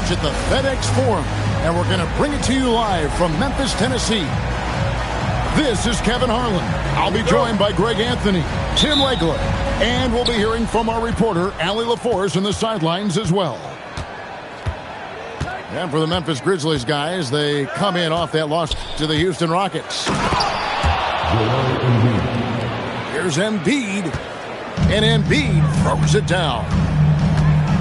Sports at the FedEx Forum, and we're going to bring it to you live from Memphis, Tennessee. This is Kevin Harlan. I'll be joined by Greg Anthony, Tim Legler, and we'll be hearing from our reporter, Allie LaForce, in the sidelines as well. And for the Memphis Grizzlies, guys, they come in off that loss to the Houston Rockets. Here's Embiid, and Embiid throws it down.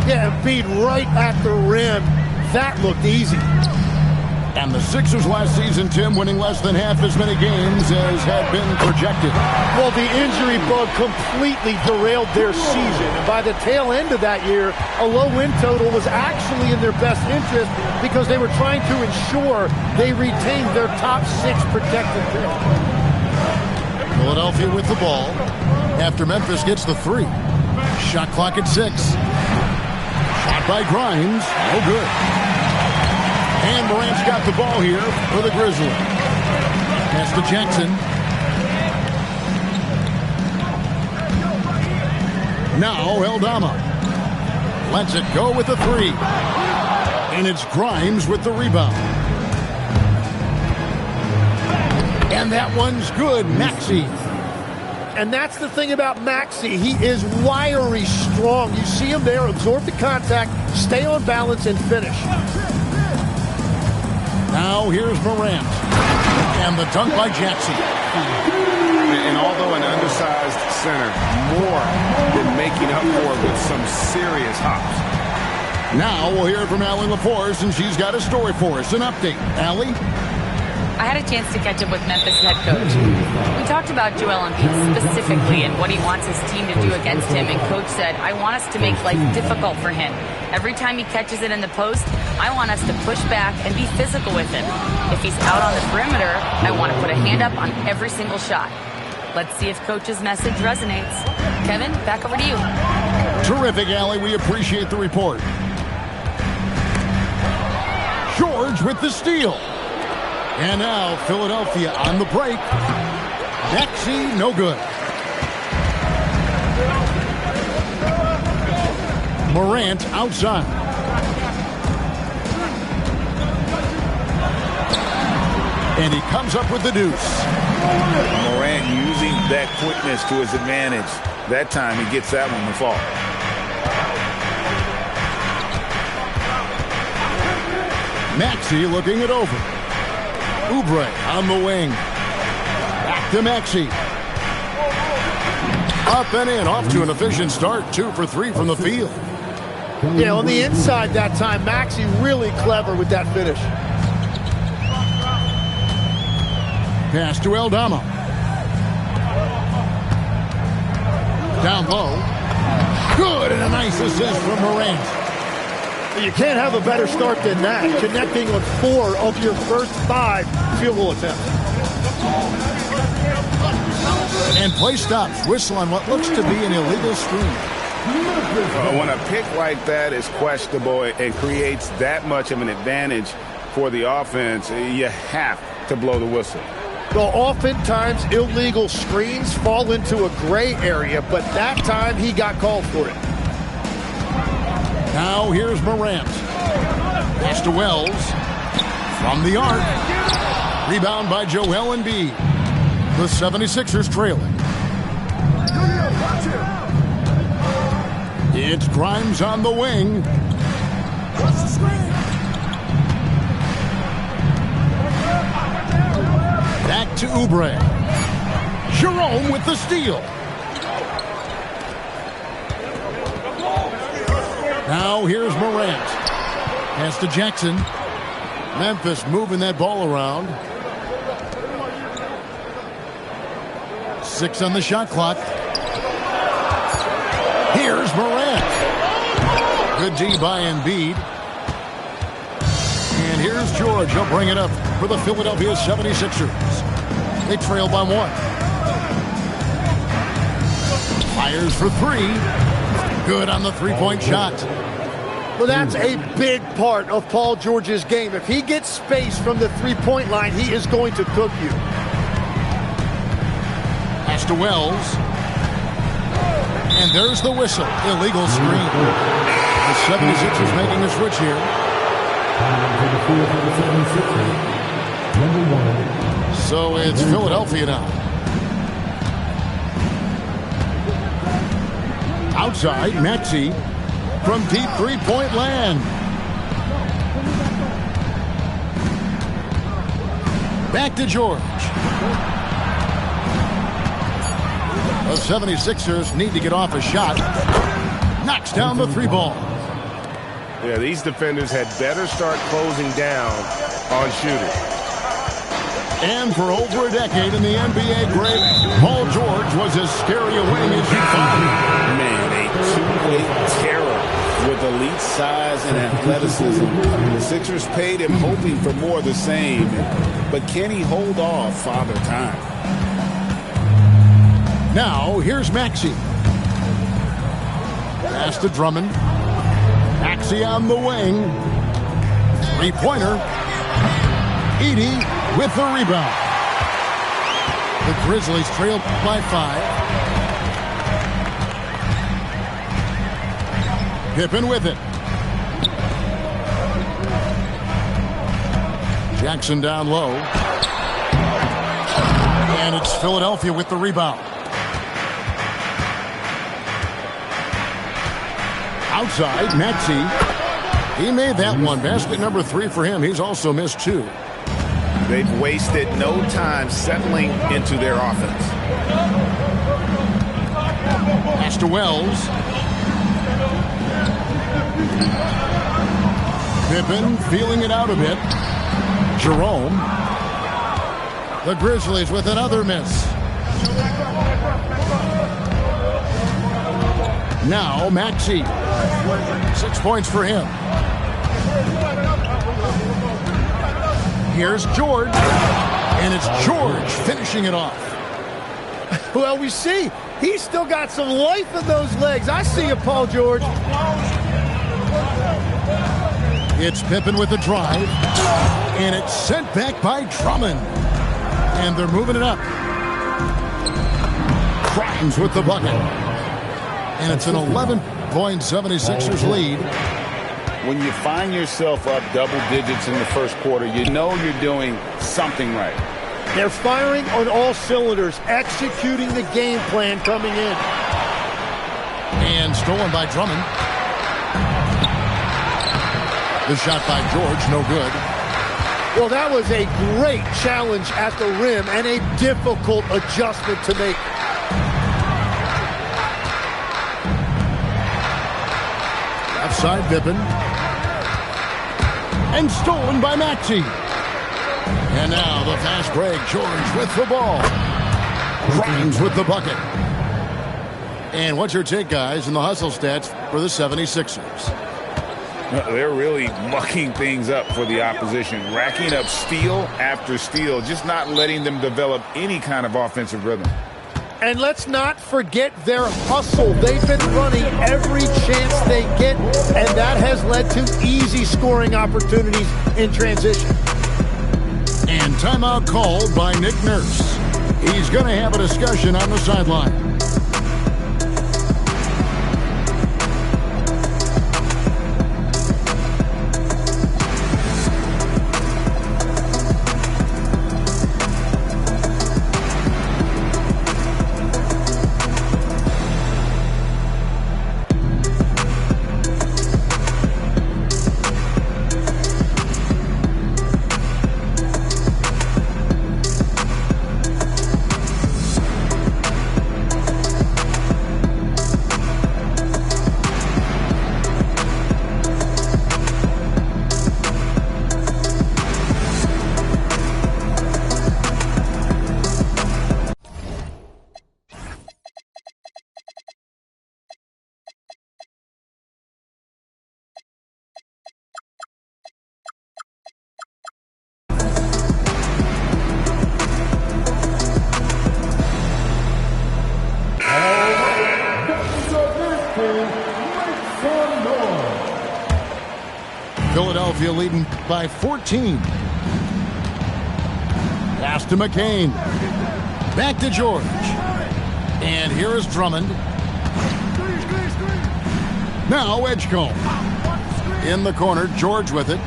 Yeah, Embiid right at the rim. That looked easy. And the Sixers last season, Tim, winning less than half as many games as had been projected. Well, the injury bug completely derailed their season. And by the tail end of that year, a low win total was actually in their best interest because they were trying to ensure they retained their top 6 protected pick. Philadelphia with the ball after Memphis gets the 3. Shot clock at 6. Shot by Grimes. No good. And Morant's got the ball here for the Grizzlies. Pass to Jackson. Now Eldama lets it go with the 3. And it's Grimes with the rebound. And that one's good. Maxey. And that's the thing about Maxey. He is wiry strong. You see him there, absorb the contact, stay on balance, and finish. Now here's Morant. And the dunk by Jackson. And although an undersized center, more than making up for it with some serious hops. Now we'll hear from Allie LaForce, and she's got a story for us. An update. Allie? I had a chance to catch up with Memphis head coach. We talked about Joel Embiid specifically and what he wants his team to do against him, and coach said, I want us to make life difficult for him. Every time he catches it in the post, I want us to push back and be physical with him. If he's out on the perimeter, I want to put a hand up on every single shot. Let's see if coach's message resonates. Kevin, back over to you. Terrific, Allie. We appreciate the report. George with the steal. And now Philadelphia on the break. Maxey, no good. Morant outside. And he comes up with the deuce. Morant using that quickness to his advantage. That time he gets that one to fall. Maxey looking it over. Oubre on the wing. Back to Maxey. Up and in, off to an efficient start. 2 for 3 from the field. Yeah, on the inside that time, Maxey really clever with that finish. Pass to Eldama. Down low. Good, and a nice assist from Morant. You can't have a better start than that, connecting on 4 of your first 5 field goal attempts. And play stops. Whistle on what looks to be an illegal screen. When a pick like that is questionable and creates that much of an advantage for the offense, you have to blow the whistle. Well, oftentimes illegal screens fall into a gray area, but that time he got called for it. Now here's Morant. Pass to Wells. From the arc. Rebound by Joel Embiid. The 76ers trailing. It's Grimes on the wing. Back to Oubre. Jerome with the steal. Now here's Morant. Pass to Jackson. Memphis moving that ball around. 6 on the shot clock. Here's Morant. Good D by Embiid. And here's George. He'll bring it up for the Philadelphia 76ers. They trail by 1. Fires for 3. Good on the 3-point shot. Well, that's a big part of Paul George's game. If he gets space from the 3-point line, he is going to cook you. Pass to Wells. And there's the whistle. Illegal screen. The 76ers making a switch here. So it's Philadelphia now. Outside, Maxey from deep three-point land. Back to George. The 76ers need to get off a shot. Knocks down the three ball. Yeah, these defenders had better start closing down on shooters. And for over a decade in the NBA, Greg, Paul George was as scary a wing as you'd find. Man, a two-way terror with elite size and athleticism. The Sixers paid him hoping for more of the same. But can he hold off Father Time? Now, here's Maxey. Pass to Drummond. Maxey on the wing. Three-pointer. Edey with the rebound. The Grizzlies trail by 5. Pippen with it. Jackson down low. And it's Philadelphia with the rebound. Outside, Maxey. He made that one. Basket number 3 for him. He's also missed 2. They've wasted no time settling into their offense. Pass to Wells. Pippen feeling it out a bit. Jerome. The Grizzlies with another miss. Now Maxey. 6 points for him. Here's George. And it's George finishing it off. Well, we see he's still got some life in those legs. I see you, Paul George. It's Pippen with the drive. And it's sent back by Drummond. And they're moving it up. Grimes with the bucket. And it's an 11-point 76ers lead. When you find yourself up double digits in the first quarter, you know you're doing something right. They're firing on all cylinders, executing the game plan coming in. And stolen by Drummond. The shot by George, no good. Well, that was a great challenge at the rim and a difficult adjustment to make. Left side, Pippen. And stolen by Maxey. And now the fast break. George with the ball. Grimes with the bucket. And what's your take, guys, in the hustle stats for the 76ers? They're really mucking things up for the opposition, racking up steal after steal, just not letting them develop any kind of offensive rhythm. And let's not forget their hustle. They've been running every chance they get, and that has led to easy scoring opportunities in transition. And timeout called by Nick Nurse. He's going to have a discussion on the sideline. Philadelphia leading by 14. Pass to McCain. Back to George. And here is Drummond. Now Edgecombe. In the corner, George with it.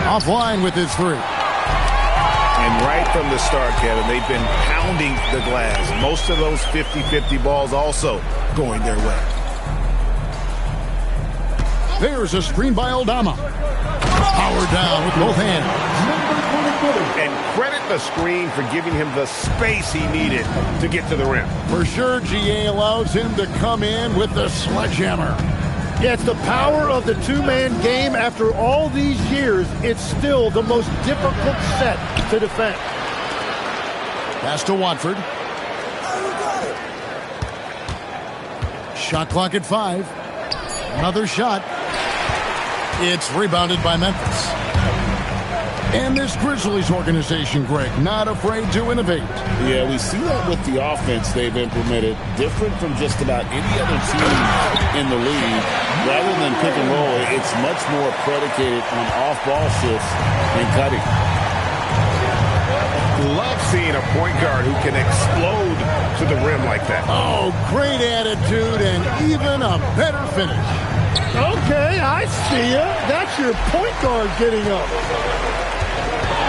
Offline with his three. And right from the start, Kevin, they've been pounding the glass. Most of those 50-50 balls also going their way. There's a screen by Aldama. Powered down with both hands. And credit the screen for giving him the space he needed to get to the rim. For sure, GA allows him to come in with the sledgehammer. Yeah, it's the power of the two-man game. After all these years, it's still the most difficult set to defend. Pass to Watford. Shot clock at 5. Another shot. It's rebounded by Memphis. And this Grizzlies organization, Greg, not afraid to innovate. Yeah, we see that with the offense they've implemented, different from just about any other team in the league. Rather than pick and roll, it's much more predicated on off-ball shifts and cutting. Love seeing a point guard who can explode to the rim like that. Oh, great attitude and even a better finish. Okay, I see ya. That's your point guard getting up.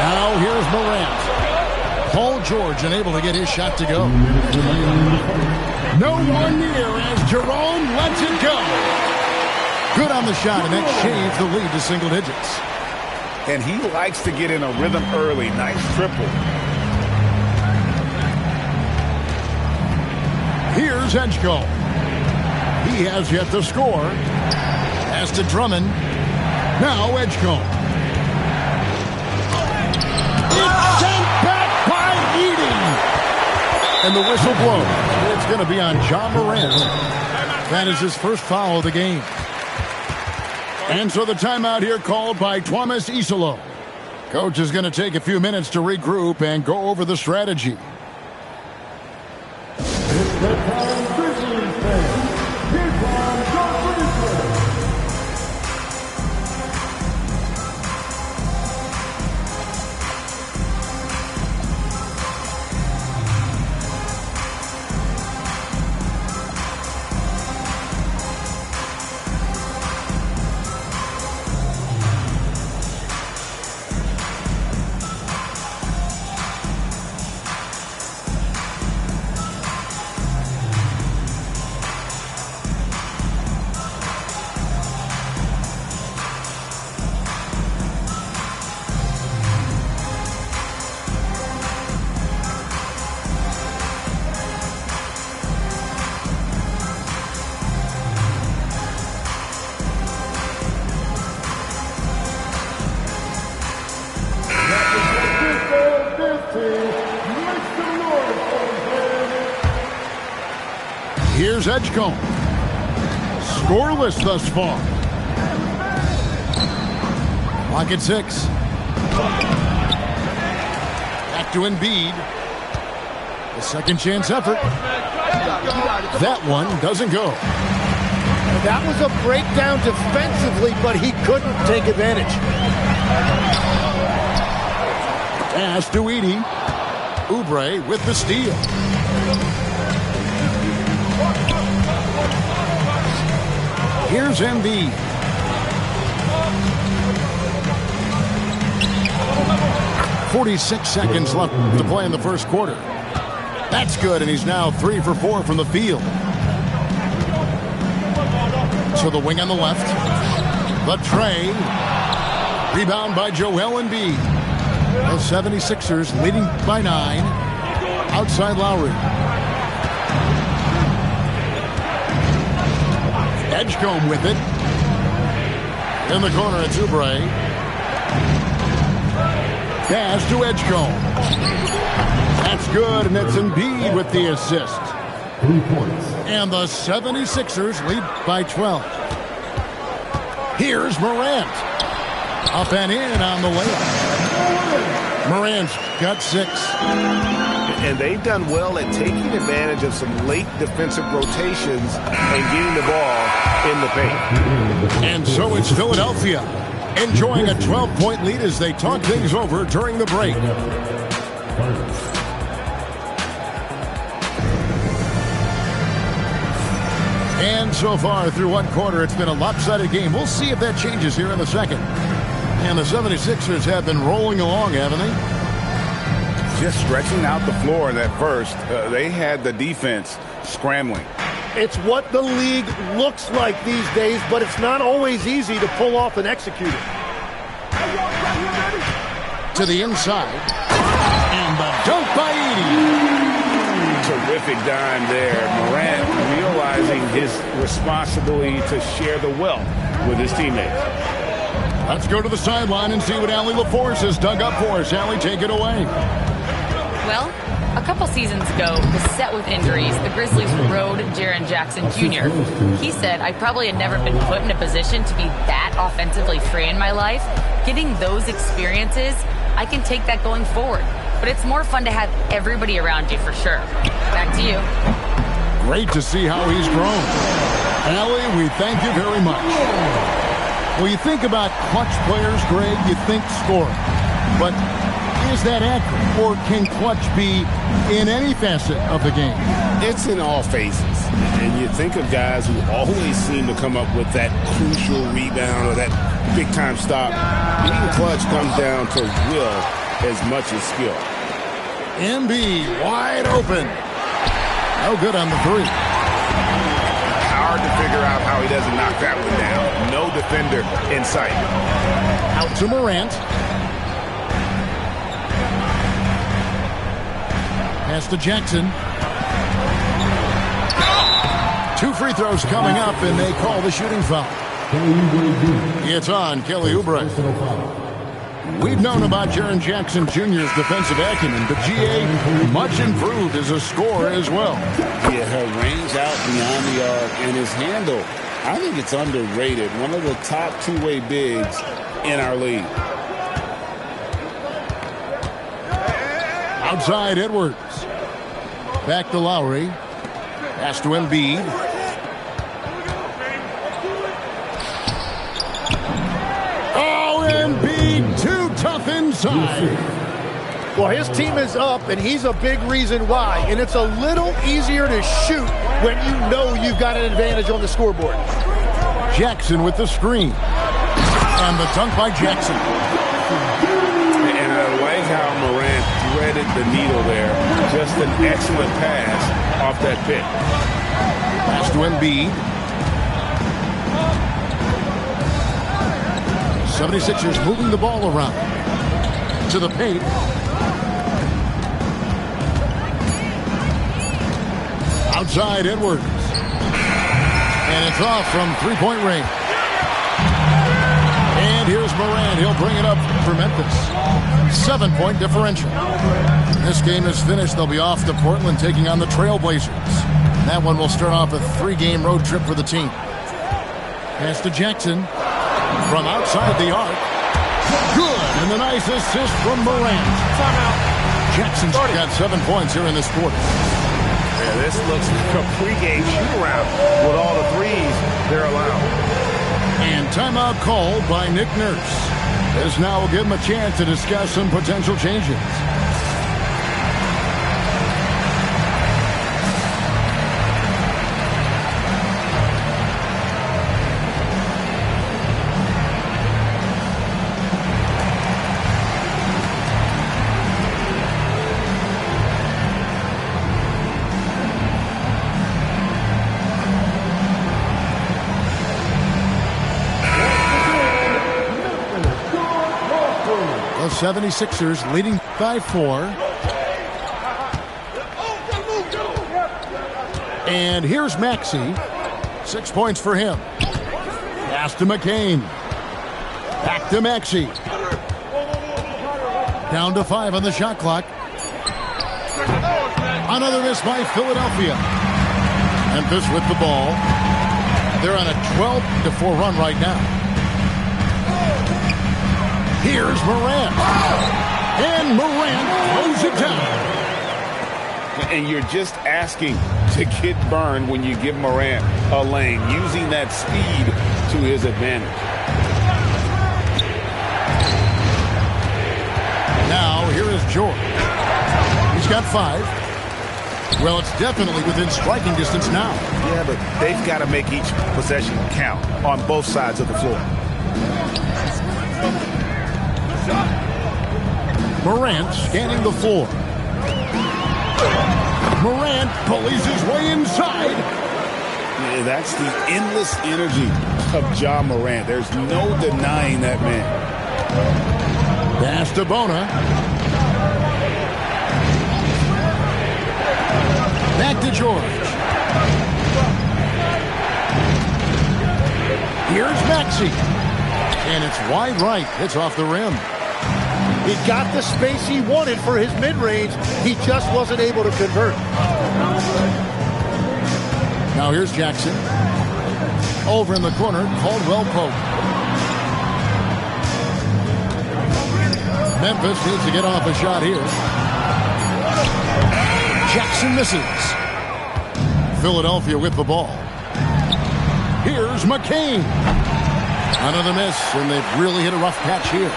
Now here's Morant. Paul George unable to get his shot to go. No one near as Jerome lets it go. Good on the shot, and that shaves the lead to single digits. And he likes to get in a rhythm early. Nice triple. Here's Edgecombe. He has yet to score. Pass to Drummond. Now Edgecombe. It's sent back by Edey. And the whistle blows. It's going to be on John Morant. That is his first foul of the game. And so the timeout here called by Thomas Isolo. Coach is going to take a few minutes to regroup and go over the strategy. Here's Edgecombe. Scoreless thus far. Clock at 6. Back to Embiid. A second chance effort. That one doesn't go. That was a breakdown defensively, but he couldn't take advantage. Pass to Edey. Oubre with the steal. Here's Embiid. .46 seconds left to play in the first quarter. That's good, and he's now 3 for 4 from the field. So the wing on the left. The tray. Rebound by Joel Embiid. The 76ers leading by 9. Outside Lowry. Edgecombe with it. In the corner, it's Oubre. Pass to Edgecombe. That's good, and it's Embiid with the assist. 3 points. And the 76ers lead by 12. Here's Morant. Up and in on the layup. Morant's got 6. And they've done well at taking advantage of some late defensive rotations and getting the ball in the paint. And so it's Philadelphia enjoying a 12-point lead as they talk things over during the break. And so far through one quarter, it's been a lopsided game. We'll see if that changes here in the second. And the 76ers have been rolling along, haven't they? Just stretching out the floor in that first. They had the defense scrambling. It's what the league looks like these days, but it's not always easy to pull off and execute it. To the inside. And the dunk by Edey. Terrific dime there. Morant realizing his responsibility to share the wealth with his teammates. Let's go to the sideline and see what Allie LaForce has dug up for us. Allie, take it away. Well, a couple seasons ago, beset with injuries, the Grizzlies rode Jaren Jackson Jr. He said, I probably had never been put in a position to be that offensively free in my life. Getting those experiences, I can take that going forward. But it's more fun to have everybody around you for sure. Back to you. Great to see how he's grown. Allie, we thank you very much. When you think about clutch players, Greg, you think scoring. But is that accurate? Or can clutch be in any facet of the game? It's in all phases. And you think of guys who always seem to come up with that crucial rebound or that big-time stop. Being clutch comes down to will as much as skill. Embiid wide open. No good on the three. Hard to figure out how he doesn't knock that one down. No defender in sight. Out to Morant. Pass to Jackson. 2 free throws coming up, and they call the shooting foul. It's on Kelly Oubre. We've known about Jaren Jackson Jr.'s defensive acumen, but GA much improved as a scorer as well. Yeah, her range out beyond the arc and his handle, I think it's underrated. One of the top two-way bigs in our league. Outside Edwards. Back to Lowry. Pass to Embiid. Oh, Embiid, too tough inside. Well, his team is up, and he's a big reason why. And it's a little easier to shoot when you know you've got an advantage on the scoreboard. Jackson with the screen. And the dunk by Jackson. And I like how Morant threaded the needle there. Just an excellent pass off that pick. Pass to Embiid. 76ers moving the ball around. To the paint. Outside Edwards. And it's off from three-point range. And here's Morant. He'll bring it up for Memphis. 7-point differential. This game is finished. They'll be off to Portland taking on the Trailblazers. That one will start off a 3-game road trip for the team. Pass to Jackson. From outside the arc. Good. And the nice assist from Morant. Jackson's got 7 points here in this quarter. Yeah, this looks like a pregame shoot-around with all the threes they're allowed. And timeout called by Nick Nurse. This now will give him a chance to discuss some potential changes. The 76ers leading by 4. And here's Maxey. 6 points for him. Pass to McCain. Back to Maxey. Down to 5 on the shot clock. Another miss by Philadelphia. Memphis with the ball. They're on a 12-4 run right now. Here's Morant. And Morant throws it down. And you're just asking to get burned when you give Morant a lane, using that speed to his advantage. Now, here is George. He's got 5. Well, it's definitely within striking distance now. Yeah, but they've got to make each possession count on both sides of the floor. Morant scanning the floor. Morant pulleys his way inside. Yeah, that's the endless energy of Ja Morant. There's no denying that man. Pass to Bona. Back to George. Here's Maxey. And it's wide right. It's off the rim. He got the space he wanted for his mid-range. He just wasn't able to convert. Now here's Jackson. Over in the corner, Caldwell Pope. Memphis needs to get off a shot here. Jackson misses. Philadelphia with the ball. Here's McCain. Another miss, and they've really hit a rough patch here.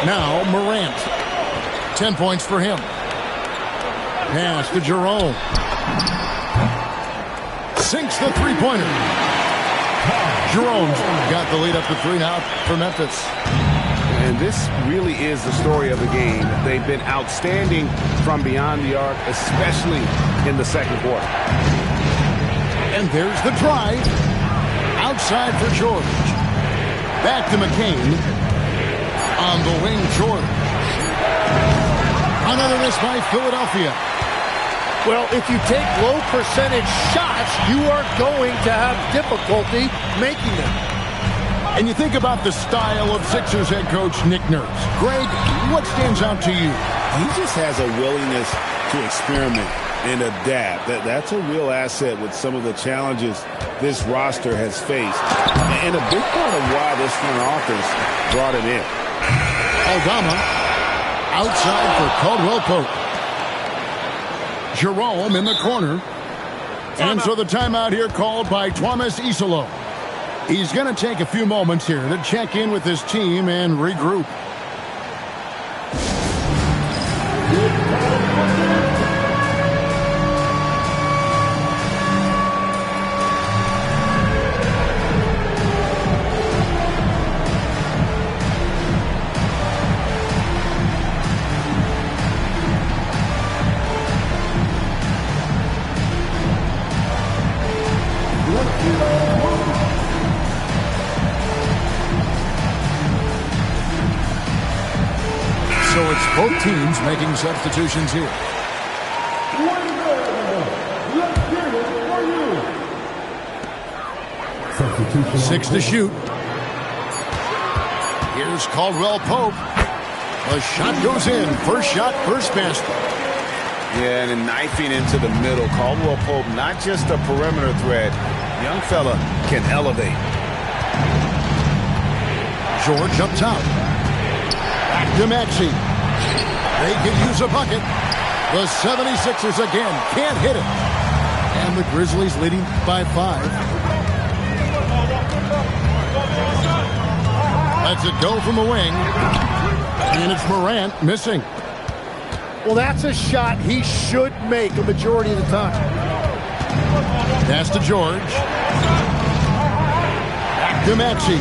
Now Morant. 10 points for him. Pass to Jerome. Sinks the three-pointer. Jerome's got the lead up to 3 now for Memphis. And this really is the story of the game. They've been outstanding from beyond the arc, especially in the second quarter. And there's the drive. Outside for George. Back to McCain. On the wing, George. Another miss by Philadelphia. Well, if you take low percentage shots, you are going to have difficulty making them. And you think about the style of Sixers head coach Nick Nurse. Greg, what stands out to you? He just has a willingness to experiment and adapt. That's a real asset with some of the challenges this roster has faced. And a big part of why this front office brought him in. Aldama outside for Caldwell Pope. Jerome in the corner. And so the timeout here called by Thomas Isolo. He's going to take a few moments here to check in with his team and regroup. So it's both teams making substitutions here. 6 to shoot. Here's Caldwell Pope. The shot goes in. First shot, first basket. Yeah, and then knifing into the middle. Caldwell Pope, not just a perimeter threat. Young fella can elevate. George up top. Back to Maxey. They can use a bucket. The 76ers again can't hit it. And the Grizzlies leading by 5. Lets it go from the wing. And it's Morant missing. Well, that's a shot he should make a majority of the time. Pass to George. Back to Maxey.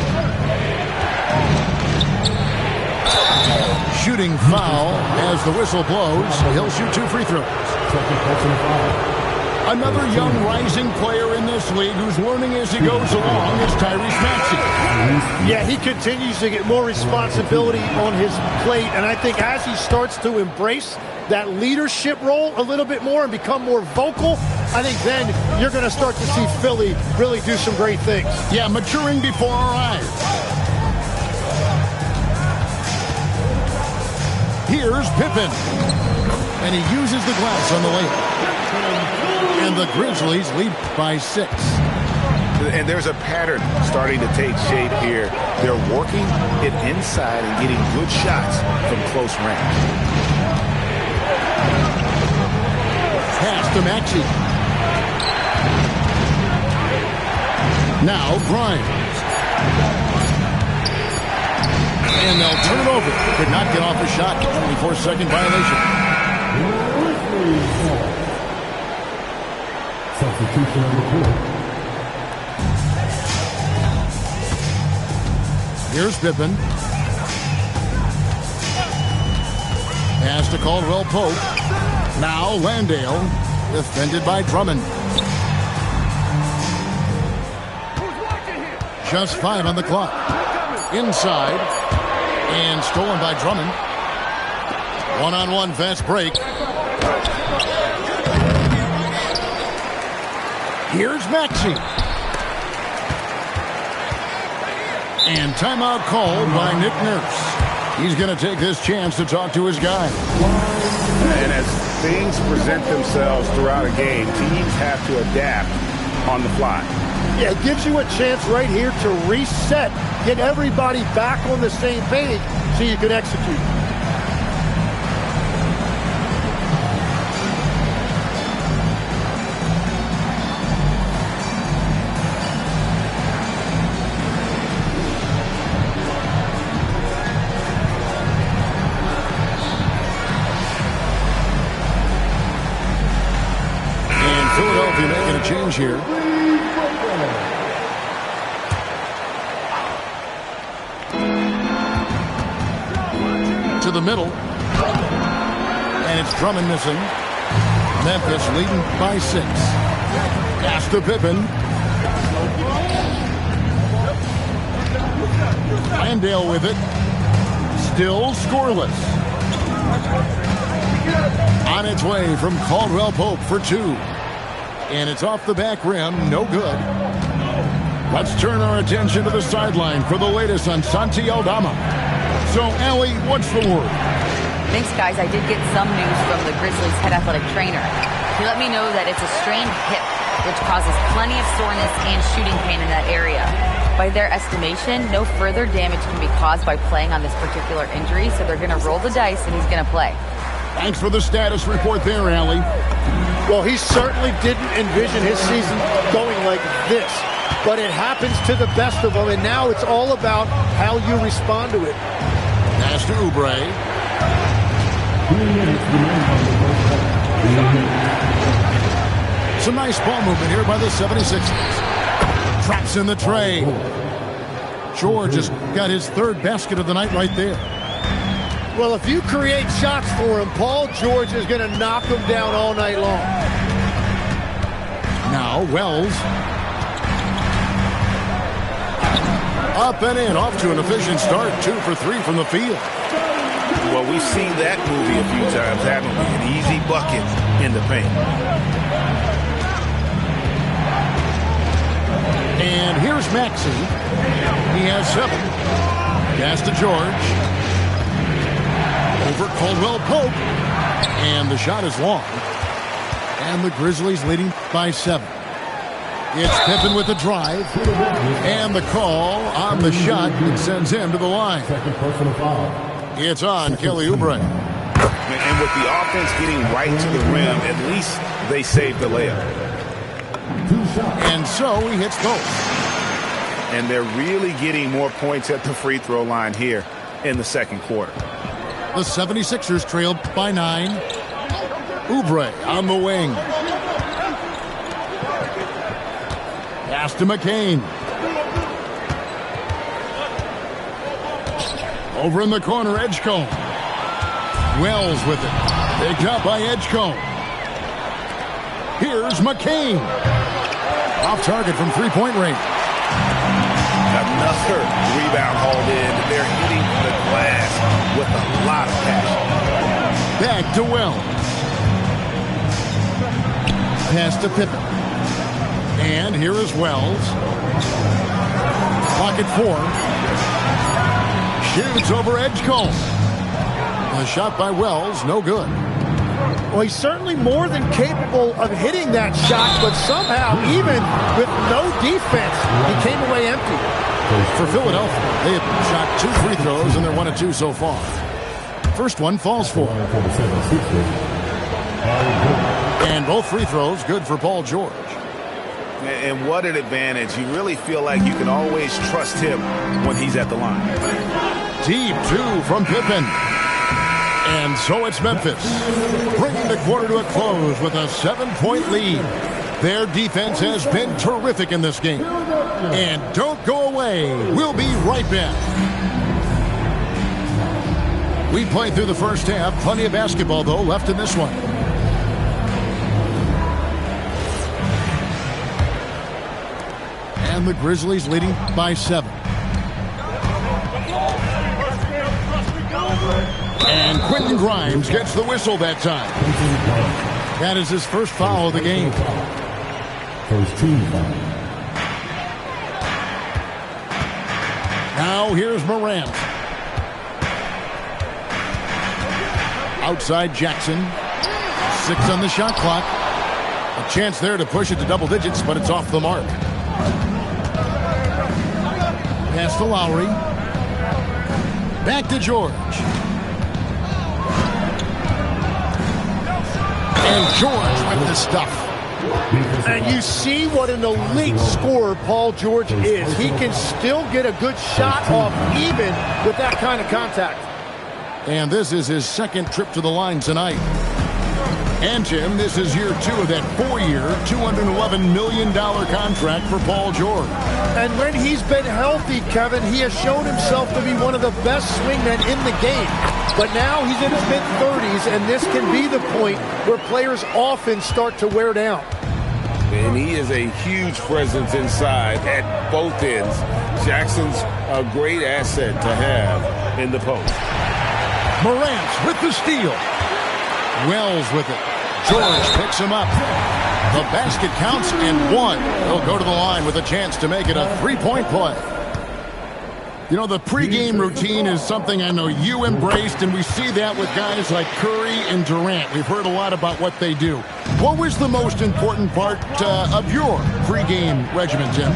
Shooting foul as the whistle blows. He'll shoot 2 free throws. Another young rising player in this league who's learning as he goes along is Tyrese Maxey. Yeah, he continues to get more responsibility on his plate, and I think as he starts to embrace that leadership role a little bit more and become more vocal, I think then you're going to start to see Philly really do some great things. Yeah, maturing before our eyes. Here's Pippen. And he uses the glass on the layup. And the Grizzlies lead by 6. And there's a pattern starting to take shape here. They're working it inside and getting good shots from close range. Pass to Maxey. Now Grimes. And they'll turn it over. Could not get off a shot. 24-second violation. Substitution on the court. Here's Pippen. Pass to Caldwell Pope. Now Landale, defended by Drummond. Just 5 on the clock. Inside, and stolen by Drummond. One-on-one fast break. Here's Maxey. And timeout called by Nick Nurse. He's going to take this chance to talk to his guy. And as things present themselves throughout a game, teams have to adapt on the fly. Yeah, it gives you a chance right here to reset, get everybody back on the same page so you can execute. Philadelphia making a change here. To the middle. And it's Drummond missing. Memphis leading by 6. Pass to Pippen. Landale with it. Still scoreless. On its way from Caldwell Pope for 2. And it's off the back rim. No good. Let's turn our attention to the sideline for the latest on Santi Aldama. So, Allie, what's the word? Thanks, guys. I did get some news from the Grizzlies' head athletic trainer. He let me know that it's a strained hip, which causes plenty of soreness and shooting pain in that area. By their estimation, no further damage can be caused by playing on this particular injury, so they're going to roll the dice and he's going to play. Thanks for the status report there, Allie. Well, he certainly didn't envision his season going like this, but it happens to the best of them, and now it's all about how you respond to it. Pass to Oubre. Some nice ball movement here by the 76ers. Traps in the tray. George has got his 3rd basket of the night right there. Well, if you create shots for him, Paul George is going to knock them down all night long. Now Wells. Up and in, off to an efficient start. 2 for 3 from the field. Well, we've seen that movie a few times, haven't we? An easy bucket in the paint. And here's Maxey. He has 7. Pass to George. Over Caldwell Pope. And the shot is long. And the Grizzlies leading by 7. It's Pippen with the drive. And the call on the shot that sends him to the line. It's on Kelly Oubre. And with the offense getting right to the rim, at least they saved the layup. And so he hits both. And they're really getting more points at the free throw line here in the second quarter. The 76ers trailed by 9. Oubre on the wing. Pass to McCain. Over in the corner, Edgecombe. Wells with it. Picked up by Edgecombe. Here's McCain. Off target from three-point range. Another rebound hauled in. They're hitting the glass with a lot of passion. Back to Wells. Pass to Pippen. And here is Wells. Pocket 4. Shoots over Edgecombe. A shot by Wells, no good. Well, he's certainly more than capable of hitting that shot, but somehow, even with no defense, he came away empty. For Philadelphia, they have shot 2 free throws, and they're 1 of 2 so far. First one falls for. And both free throws good for Paul George. And what an advantage. You really feel like you can always trust him when he's at the line. Deep 2 from Pippen. And so it's Memphis, bringing the quarter to a close with a 7-point lead. Their defense has been terrific in this game. And don't go away. We'll be right back. We played through the first half. Plenty of basketball, though, left in this one. And the Grizzlies leading by 7. And Quentin Grimes gets the whistle that time. That is his first foul of the game. First team foul. Now here's Morant. Outside Jackson. 6 on the shot clock. A chance there to push it to double digits, but it's off the mark. Pass to Lowry. Back to George. And George with the stuff. And you see what an elite scorer Paul George is. He can still get a good shot off even with that kind of contact. And this is his second trip to the line tonight. And, Tim, this is year 2 of that 4-year, $211 million contract for Paul George. And when he's been healthy, Kevin, he has shown himself to be one of the best swingmen in the game. But now he's in his mid-30s, and this can be the point where players often start to wear down. And he is a huge presence inside at both ends. Jackson's a great asset to have in the post. Morant with the steal. Wells with it. George picks him up. The basket counts and 1. He'll go to the line with a chance to make it a 3-point play. You know, the pregame routine is something I know you embraced, and we see that with guys like Curry and Durant. We've heard a lot about what they do. What was the most important part of your pregame regimen, Jim?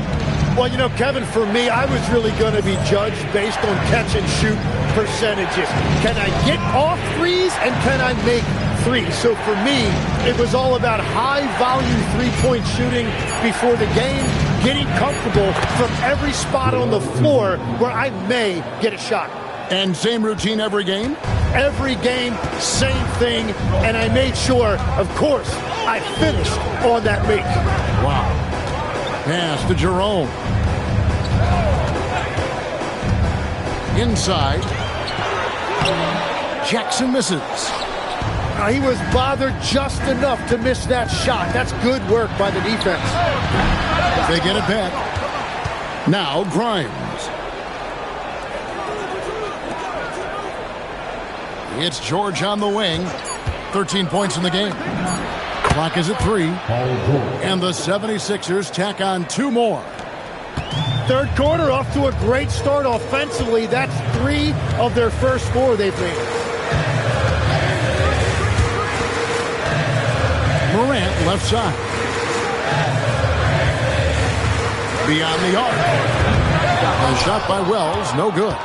Well, you know, Kevin, for me, I was really going to be judged based on catch-and-shoot percentages. Can I get off threes, and can I make threes? So for me, it was all about high-volume three-point shooting before the game, getting comfortable from every spot on the floor where I may get a shot. And same routine every game? Every game, same thing, and I made sure, of course, I finished on that make. Wow. Pass to Jerome. Inside. Jackson misses. Now, he was bothered just enough to miss that shot. That's good work by the defense. They get it back. Now Grimes. It's George on the wing. 13 points in the game. Clock is at 3. And the 76ers tack on 2 more. Third quarter off to a great start offensively. That's 3 of their first 4 they've made. Morant left side. Beyond the arc. A shot by Wells, no good.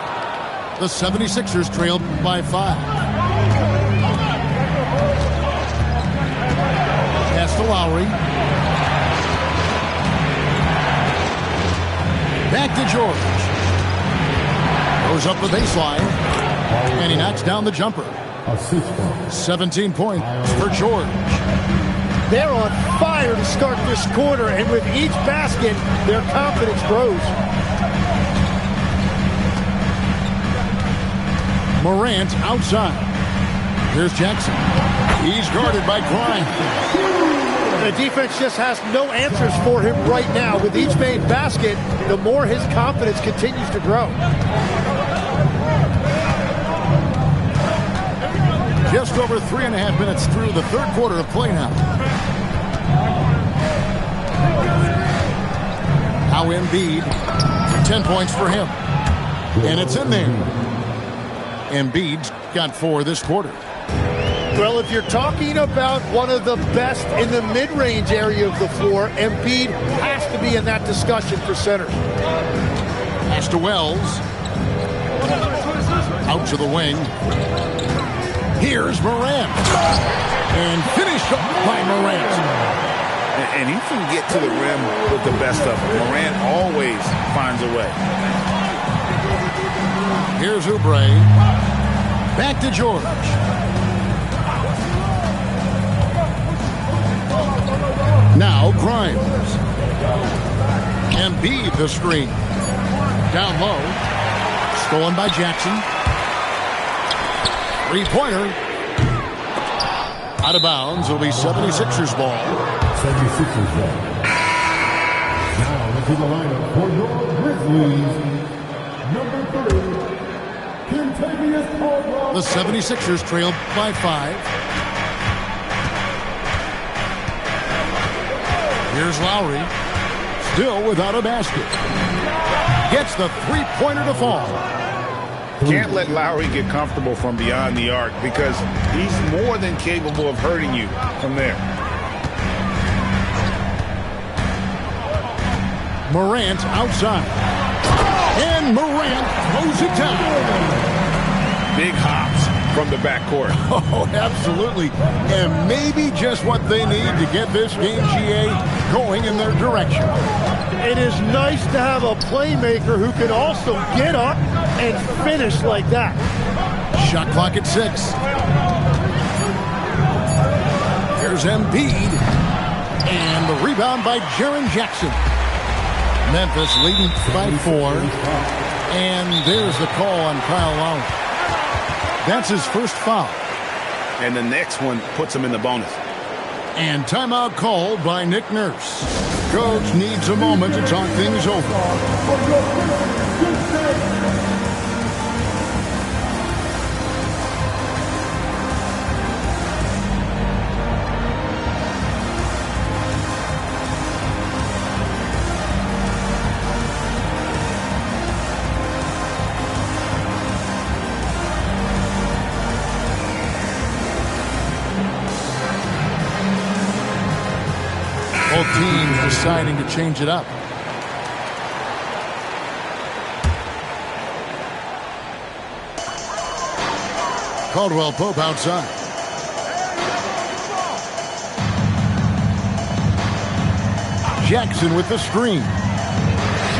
The 76ers trailed by 5. Pass to Lowry. Back to George. Goes up the baseline. And he knocks down the jumper. 17 points for George. They're on fire to start this quarter, and with each basket, their confidence grows. Morant outside. Here's Jackson. He's guarded by Grimes. The defense just has no answers for him right now. With each made basket, the more his confidence continues to grow. Just over 3.5 minutes through the third quarter of play now. Now Embiid, 10 points for him. And it's in there. Embiid's got 4 this quarter. Well, if you're talking about one of the best in the mid-range area of the floor, Embiid has to be in that discussion for centers. Pass to Wells. Out to the wing. Here's Morant. And finished up by Morant. And he can get to the rim with the best of them. Morant always finds a way. Here's Oubre. Back to George. Now Grimes. Embiid the screen. Down low. Stolen by Jackson. Three-pointer. Out of bounds. It'll be 76ers ball. 76ers ball. Now into the lineup for your Grizzlies. Number 3, Kentavious Caldwell. The 76ers trailed by 5. Here's Lowry. Still without a basket. Gets the three-pointer to fall. Can't let Lowry get comfortable from beyond the arc because he's more than capable of hurting you from there. Morant outside. And Morant throws it down. Big hops from the backcourt. Oh, absolutely. And maybe just what they need to get this game, GA, going in their direction. It is nice to have a playmaker who can also get up and finish like that. Shot clock at 6. Here's Embiid. And the rebound by Jaren Jackson. Memphis leading by 4. And there's the call on Kyle Lowry. That's his first foul. And the next one puts him in the bonus. And timeout called by Nick Nurse. Coach needs a moment to talk things over. Both teams deciding to change it up. Caldwell Pope outside. Jackson with the screen.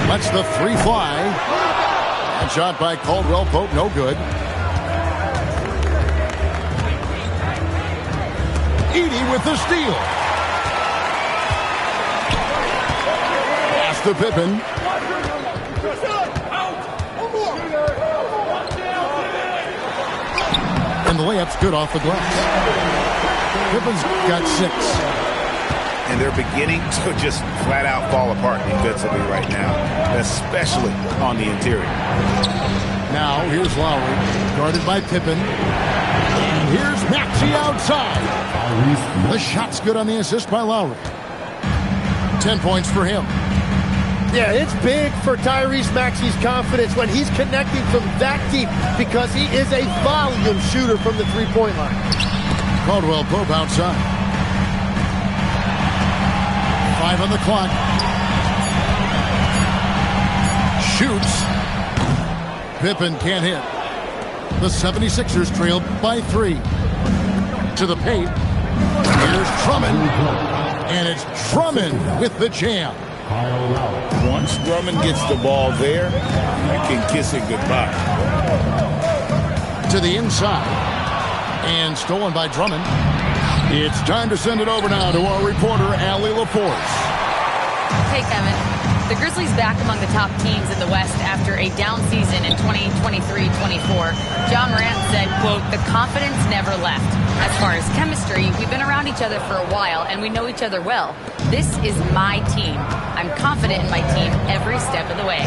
Lets the three fly. And shot by Caldwell Pope, no good. Edey with the steal. To Pippen. And the layup's good off the glass. Pippen's got 6. And they're beginning to just flat out fall apart defensively right now, especially on the interior. Now here's Lowry, guarded by Pippen. And here's Maxey outside. The shot's good on the assist by Lowry. 10 points for him. Yeah, it's big for Tyrese Maxey's confidence when he's connecting from that deep because he is a volume shooter from the three-point line. Caldwell Pope outside. 5 on the clock. Shoots. Pippen can't hit. The 76ers trail by 3. To the paint. Here's Drummond. And it's Drummond with the jam. Once Drummond gets the ball there, you can kiss it goodbye. To the inside. And stolen by Drummond. It's time to send it over now to our reporter, Allie LaForce. Hey, Kevin. The Grizzlies back among the top teams in the West after a down season in 2023-24. John Morant said, quote, "The confidence never left. As far as chemistry, we've been around each other for a while and we know each other well. This is my team. I'm confident in my team every step of the way."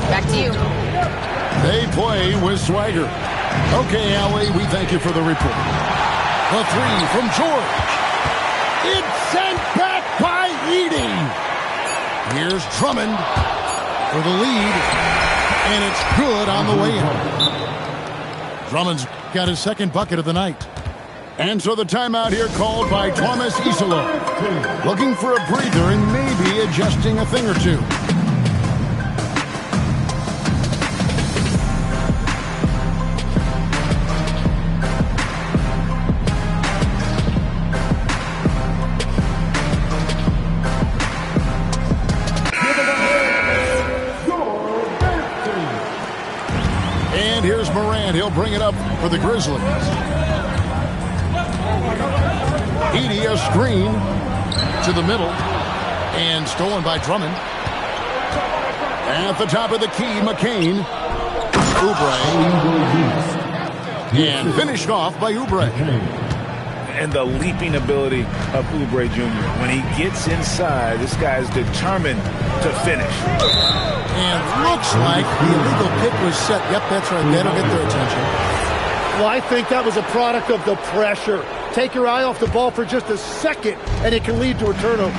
Back to you. They play with swagger. Okay, Allie, we thank you for the report. The three from George. It's sent back by Edey. Here's Drummond for the lead. And it's good on the way in. Drummond's got his second bucket of the night. And so the timeout here called by Thomas Isolo. Looking for a breather and maybe adjusting a thing or two. And here's Morant. He'll bring it up for the Grizzlies. Edey, a screen to the middle, and stolen by Drummond. At the top of the key, McCain. Oubre. And finished off by Oubre. And the leaping ability of Oubre Jr. When he gets inside, this guy is determined to finish. And looks like the illegal pick was set. Yep, that's right. That'll get their attention. Well, I think that was a product of the pressure. Take your eye off the ball for just a second, and it can lead to a turnover.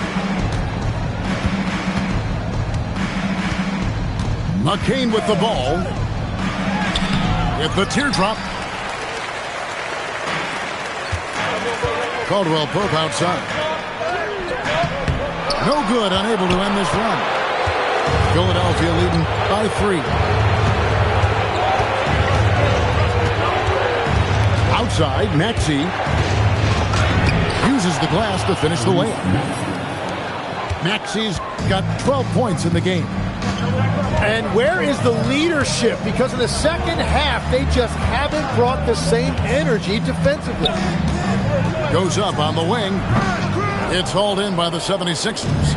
McCain with the ball. With the teardrop. Caldwell Pope outside. No good, unable to end this run. Philadelphia leading by 3. Outside, Maxey uses the glass to finish the layup. Maxey's got 12 points in the game. And where is the leadership? Because in the second half, they just haven't brought the same energy defensively. Goes up on the wing. It's hauled in by the 76ers.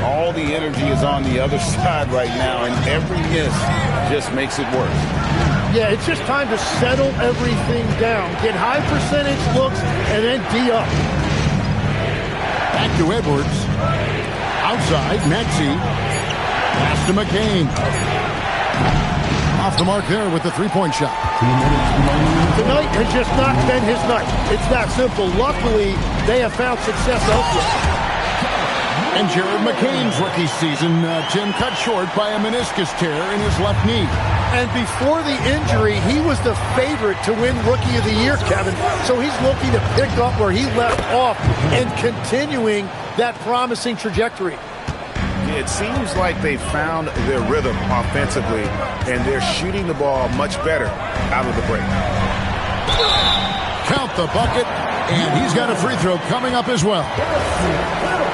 All the energy is on the other side right now, and every miss just makes it worse. Yeah, it's just time to settle everything down. Get high percentage looks and then D up. Back to Edwards. Outside, Maxey. Pass to McCain. Off the mark there with the three-point shot. Tonight has just not been his night. It's that simple. Luckily, they have found success elsewhere. And Jared McCain's rookie season, Tim, cut short by a meniscus tear in his left knee. And before the injury, he was the favorite to win Rookie of the Year, Kevin. So he's looking to pick up where he left off and continuing that promising trajectory. It seems like they found their rhythm offensively, and they're shooting the ball much better out of the break. Count the bucket, and he's got a free throw coming up as well.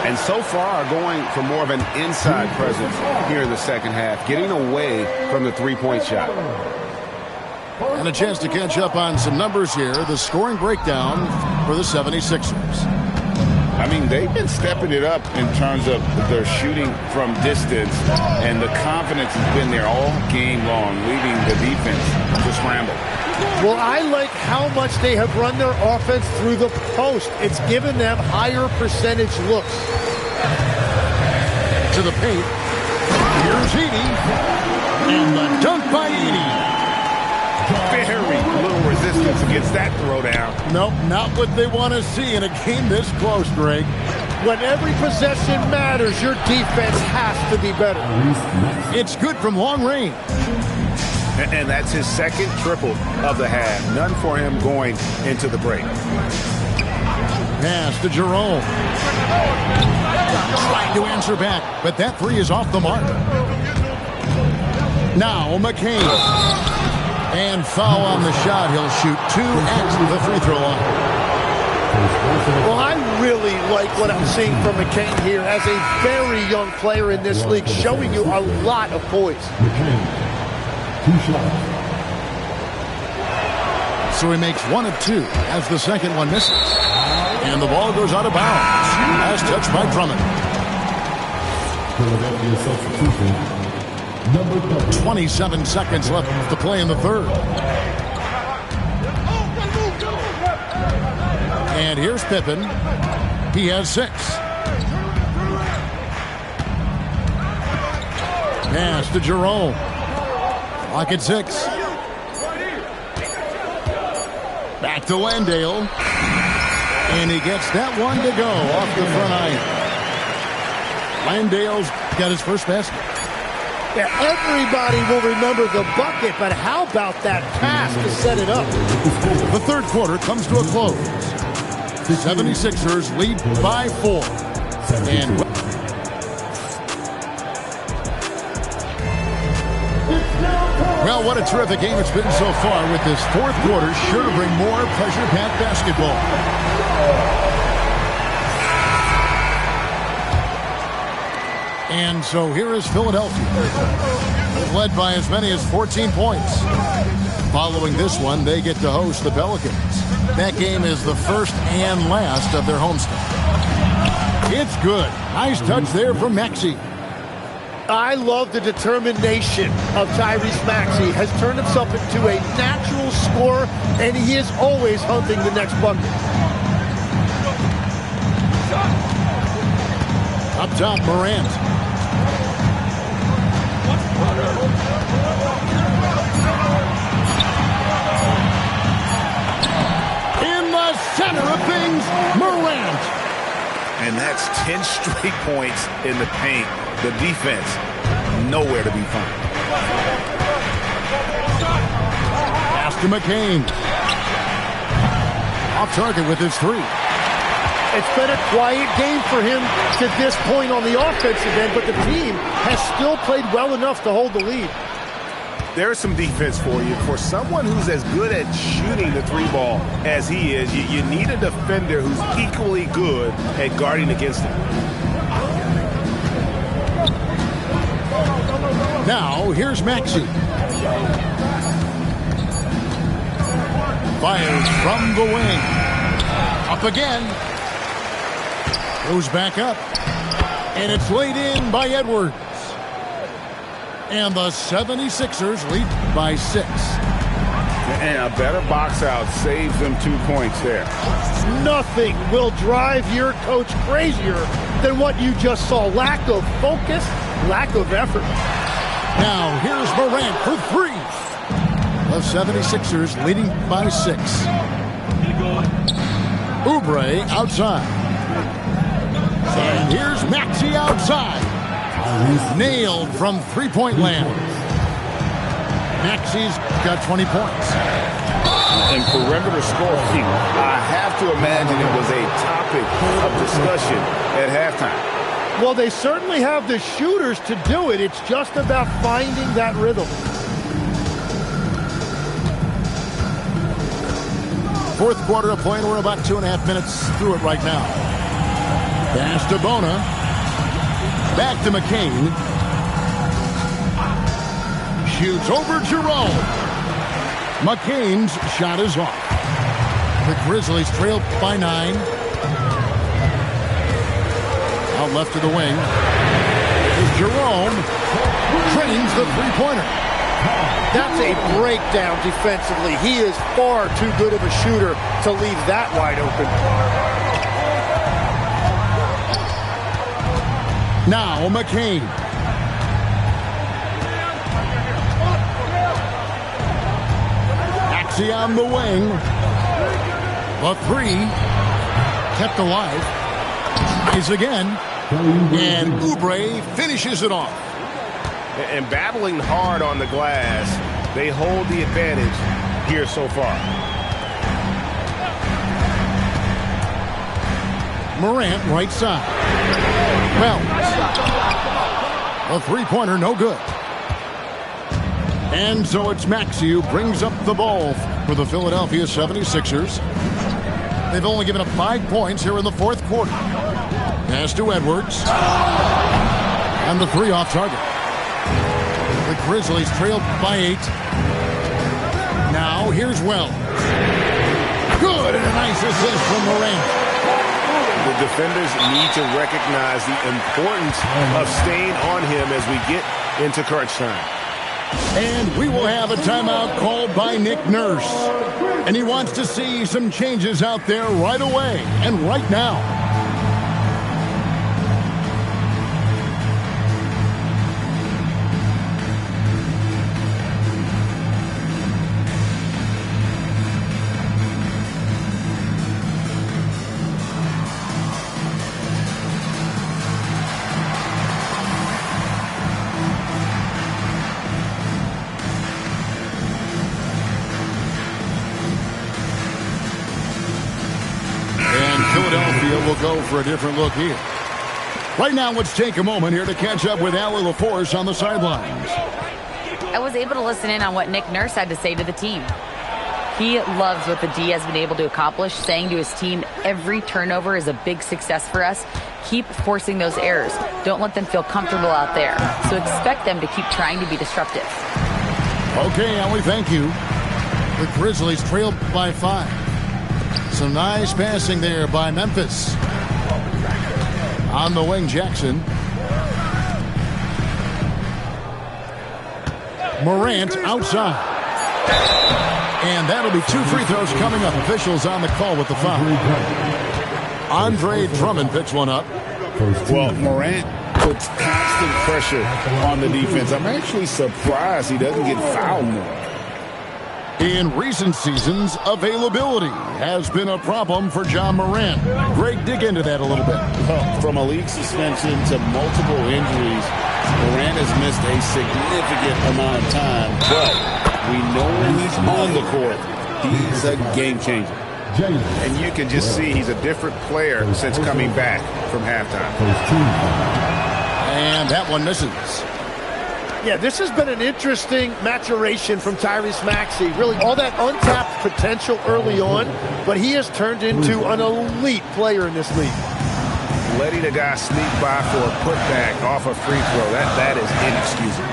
And so far going for more of an inside presence here in the second half, getting away from the three-point shot. And a chance to catch up on some numbers here. The scoring breakdown for the 76ers. I mean, they've been stepping it up in terms of their shooting from distance, and the confidence has been there all game long, leaving the defense to scramble. Well, I like how much they have run their offense through the post. It's given them higher percentage looks. To the paint. Here's Edey. And the dunk by Edey. Very little resistance against that throwdown. Nope, not what they want to see in a game this close, Greg. When every possession matters, your defense has to be better. It's good from long range. And that's his second triple of the half. None for him going into the break. Pass to Jerome. Trying to answer back, but that three is off the mark. Now McCain. And foul on the shot. He'll shoot 2 at the free throw line. Well, I really like what I'm seeing from McCain here as a very young player in this league, showing you a lot of poise. So he makes 1 of 2 as the second one misses. And the ball goes out of bounds. Last touch by Drummond. 27 seconds left to play in the third. And here's Pippen. He has 6. Pass to Jerome. Lock at 6. Back to Landale. And he gets that one to go off the front iron. Landale's got his first basket. Yeah, everybody will remember the bucket, but how about that pass to set it up? The third quarter comes to a close. The 76ers lead by 4. And well, what a terrific game it's been so far, with this fourth quarter sure to bring more pressure-packed basketball. And so here is Philadelphia, led by as many as 14 points. Following this one, they get to host the Pelicans. That game is the first and last of their homestand. It's good. Nice touch there from Maxey. I love the determination of Tyrese Maxey. Has turned himself into a natural scorer, and he is always hunting the next bucket. Up top, Morant. In the center of things, Morant. And that's 10 straight points in the paint. The defense, nowhere to be found. Pass to McCain. Off target with his three. It's been a quiet game for him to this point on the offensive end, but the team has still played well enough to hold the lead. There's some defense for you. For someone who's as good at shooting the three ball as he is, you need a defender who's equally good at guarding against him. Now, here's Maxey. Fires from the wing. Up again. Goes back up. And it's laid in by Edwards. And the 76ers lead by 6. And a better box out saves them 2 points there. Nothing will drive your coach crazier than what you just saw. Lack of focus, lack of effort. Now, here's Morant for 3. The 76ers leading by 6. Oubre outside. And here's Maxey outside. Nailed from three-point land. Maxey's got 20 points. And perimeter scoring, I have to imagine it was a topic of discussion at halftime. Well, they certainly have the shooters to do it. It's just about finding that rhythm. Fourth quarter of play, and we're about 2.5 minutes through it right now. Pass to Bona. Back to McCain. Shoots over Jerome. McCain's shot is off. The Grizzlies trail by 9. Out left to the wing. Is Jerome. Drains the three-pointer. That's a breakdown defensively. He is far too good of a shooter to leave that wide open. Now McCain. Maxey on the wing. The 3 kept alive. Tries again. And Oubre finishes it off. And battling hard on the glass, they hold the advantage here so far. Morant right side. Well, a three-pointer, no good. And so it's Maxey who brings up the ball for the Philadelphia 76ers. They've only given up 5 points here in the fourth quarter. Pass to Edwards. And the 3 off target. The Grizzlies trailed by 8. Now here's Wells. Good, and a nice assist from Morant. The defenders need to recognize the importance of staying on him as we get into crunch time. And we will have a timeout called by Nick Nurse. And he wants to see some changes out there right away and right now. Will go for a different look here. Right now, let's take a moment here to catch up with Allie LaForce on the sidelines. I was able to listen in on what Nick Nurse had to say to the team. He loves what the D has been able to accomplish, saying to his team, every turnover is a big success for us. Keep forcing those errors. Don't let them feel comfortable out there. So expect them to keep trying to be disruptive. Okay, Allie, thank you. The Grizzlies trailed by 5. Some nice passing there by Memphis. On the wing, Jackson. Morant outside. And that'll be 2 free throws coming up. Officials on the call with the foul. Andre Drummond picks one up. Well, Morant puts constant pressure on the defense. I'm actually surprised he doesn't get fouled more. In recent seasons, availability has been a problem for John Morant. Greg, dig into that a little bit. Well, from a league suspension to multiple injuries, Morant has missed a significant amount of time. But we know when he's on the court, he's a game changer. And you can just see he's a different player since coming back from halftime. And that one misses. Yeah, this has been an interesting maturation from Tyrese Maxey. Really, all that untapped potential early on, but he has turned into an elite player in this league. Letting a guy sneak by for a putback off a free throw, that is inexcusable.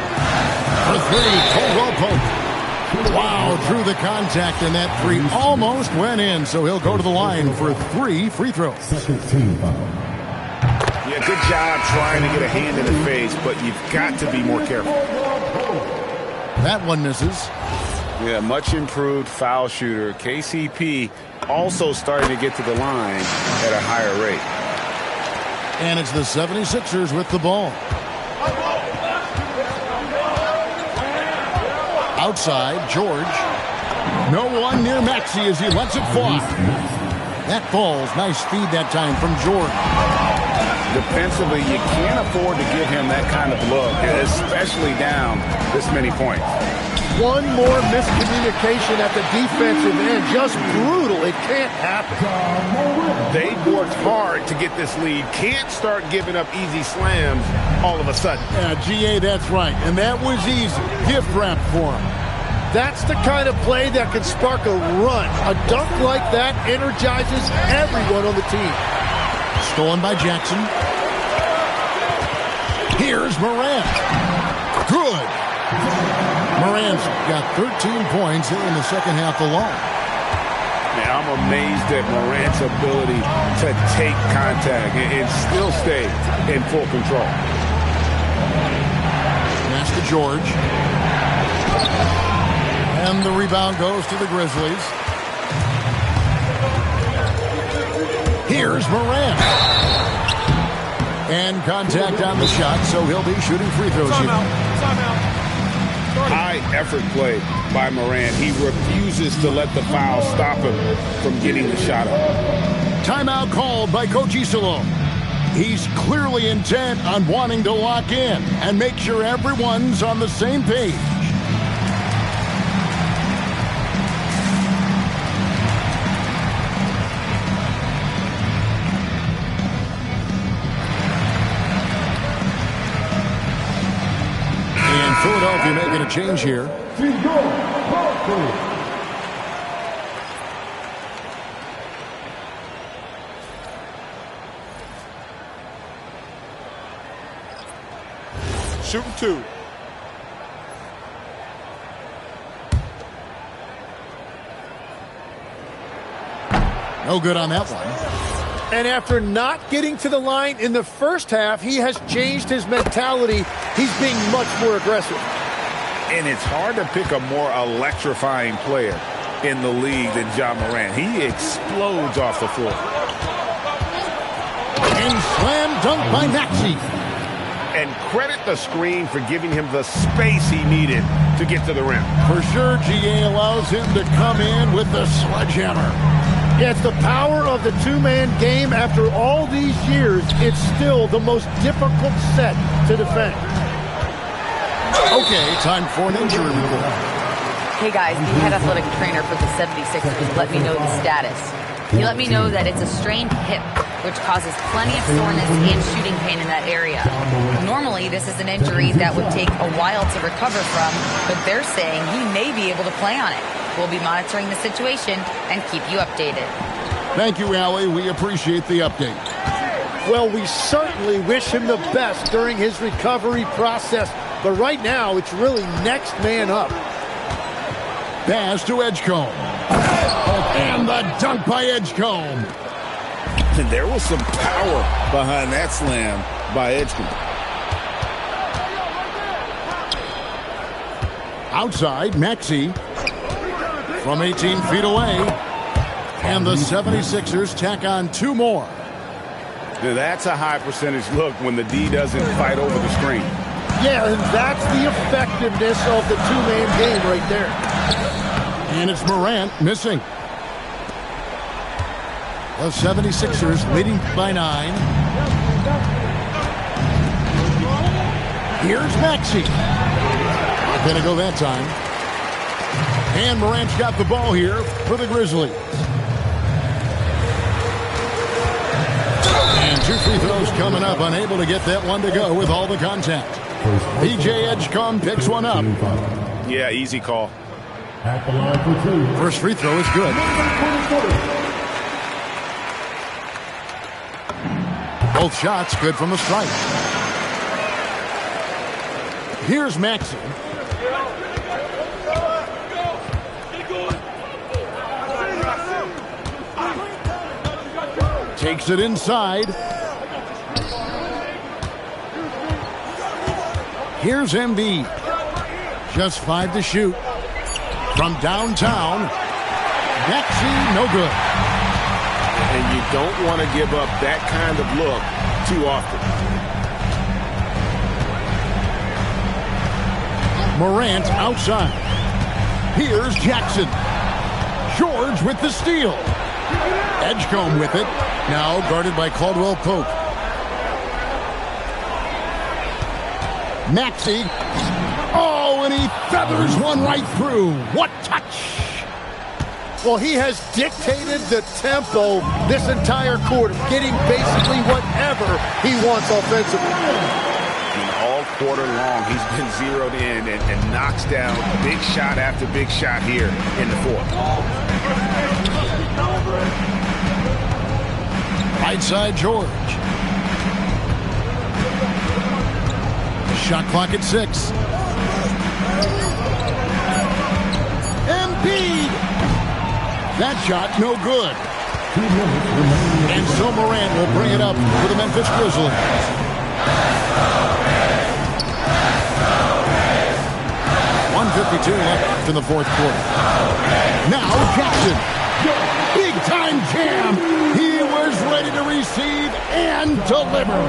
For 3, Caldwell Pope. Wow, through the contact, and that 3 almost went in, so he'll go to the line for 3 free throws. Yeah, good job trying to get a hand in the face, but you've got to be more careful. That one misses. Yeah, much improved foul shooter. KCP also starting to get to the line at a higher rate. And it's the 76ers with the ball. Outside, George. No one near Maxey as he lets it fly. That falls. Nice feed that time from George. Defensively, you can't afford to give him that kind of look, especially down this many points. One more miscommunication at the defensive end. Just brutal. It can't happen. They've worked hard to get this lead. Can't start giving up easy slams all of a sudden. Yeah, GA, that's right. And that was easy. Gift wrap for him. That's the kind of play that can spark a run. A dunk like that energizes everyone on the team. Stolen by Jackson. Here's Morant. Good. Morant's got 13 points in the second half alone. Now, I'm amazed at Morant's ability to take contact and still stay in full control. Pass to George. And the rebound goes to the Grizzlies. Here's Morant. And contact on the shot, so he'll be shooting free throws here. High effort play by Morant. He refuses to let the foul stop him from getting the shot up. Timeout called by Coach Iserlohn. He's clearly intent on wanting to lock in and make sure everyone's on the same page. Philadelphia making a change here. Shooting 2. No good on that one. And after not getting to the line in the first half, he has changed his mentality. He's being much more aggressive. And it's hard to pick a more electrifying player in the league than John Morant. He explodes off the floor. And slam dunk by Maxey. And credit the screen for giving him the space he needed to get to the rim. For sure, GA allows him to come in with the sledgehammer. Yeah, it's the power of the two-man game. After all these years, it's still the most difficult set to defend. Okay, time for an injury report. Hey guys, the head athletic trainer for the 76ers let me know the status. He let me know that it's a strained hip, which causes plenty of soreness and shooting pain in that area. Normally, this is an injury that would take a while to recover from, but they're saying he may be able to play on it. We'll be monitoring the situation and keep you updated. Thank you, Allie. We appreciate the update. Well, we certainly wish him the best during his recovery process. But right now, it's really next man up. Pass to Edgecombe. And the dunk by Edgecombe. And there was some power behind that slam by Edgecombe. Outside, Maxey from 18 feet away. And the 76ers tack on 2 more. That's a high percentage look when the D doesn't fight over the screen. Yeah, and that's the effectiveness of the two-man game right there. And it's Morant missing. The 76ers leading by 9. Here's Maxey. Not going to go that time. And Morant's got the ball here for the Grizzlies. And 2 free throws coming up. Unable to get that one to go with all the contact. PJ Edgecombe picks one up. Yeah, easy call. At the line for 2. First free throw is good. Both shots good from the stripe. Here's Maxey. Takes it inside. Here's Embiid. Just 5 to shoot. From downtown. Maxey, no good. And you don't want to give up that kind of look too often. Morant outside. Here's Jackson. George with the steal. Edgecombe with it. Now guarded by Caldwell Pope. Maxey. Oh, and he feathers one right through. What touch! Well, he has dictated the tempo this entire quarter, getting basically whatever he wants offensively. And all quarter long, he's been zeroed in and knocks down big shot after big shot here in the 4th. Right side, George. Shot clock at 6. Embiid. That shot, no good. And so Morant will bring it up for the Memphis Grizzlies. .152 left in the 4th quarter. Now Jackson. Big time jam. He was ready to receive and deliver.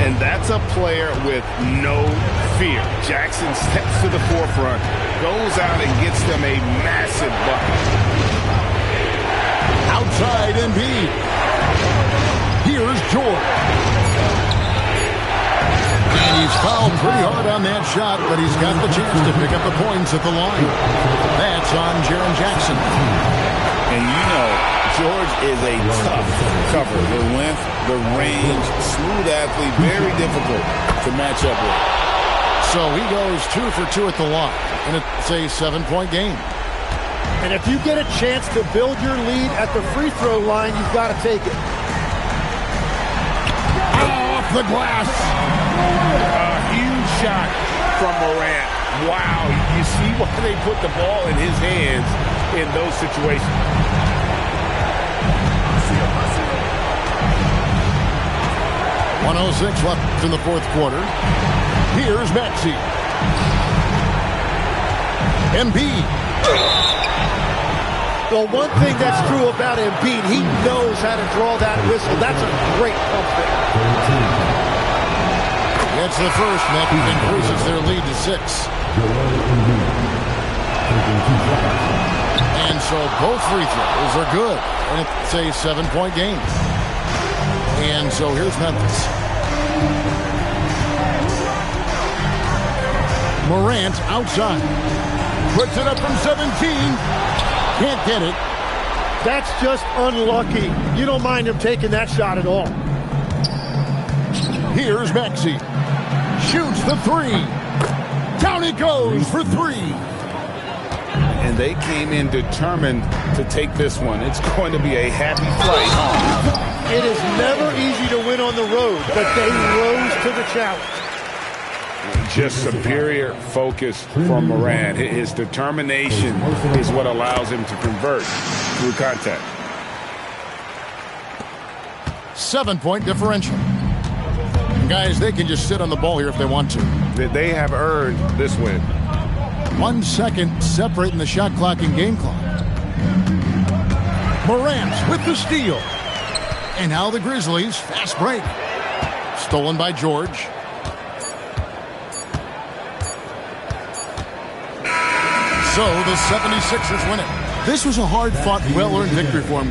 And that's a player with no fear. Jackson steps to the forefront, goes out and gets them a massive bucket. Outside Embiid. Here's George. And he's fouled pretty hard on that shot, but he's got the chance to pick up the points at the line. That's on Jaren Jackson. And you know, George is a tough cover. The length, the range, smooth athlete, very difficult to match up with. So he goes 2 for 2 at the line, and it's a 7-point game. And if you get a chance to build your lead at the free throw line, you've got to take it. Off the glass. A huge shot from Morant. Wow, you see why they put the ball in his hands in those situations. .106 left in the 4th quarter. Here's Maxey. Embiid. Well, one thing that's true about Embiid, he knows how to draw that whistle. That's a great pump fake. It's the first. That increases their lead to 6. And so both free throws are good. And it's a 7-point game. And so here's Memphis. Morant outside. Puts it up from 17. Can't get it. That's just unlucky. You don't mind him taking that shot at all. Here's Maxey. Shoots the 3. Down it goes for 3. And they came in determined to take this one. It's going to be a happy flight home. It is never easy to win on the road, but they rose to the challenge. Just superior focus from Morant. His determination is what allows him to convert through contact. 7-point differential. Guys, they can just sit on the ball here if they want to. They have earned this win. 1 second separating the shot clock and game clock. Morant with the steal. And now the Grizzlies, fast break. Stolen by George. So the 76ers win it. This was a hard-fought, well-earned victory for him.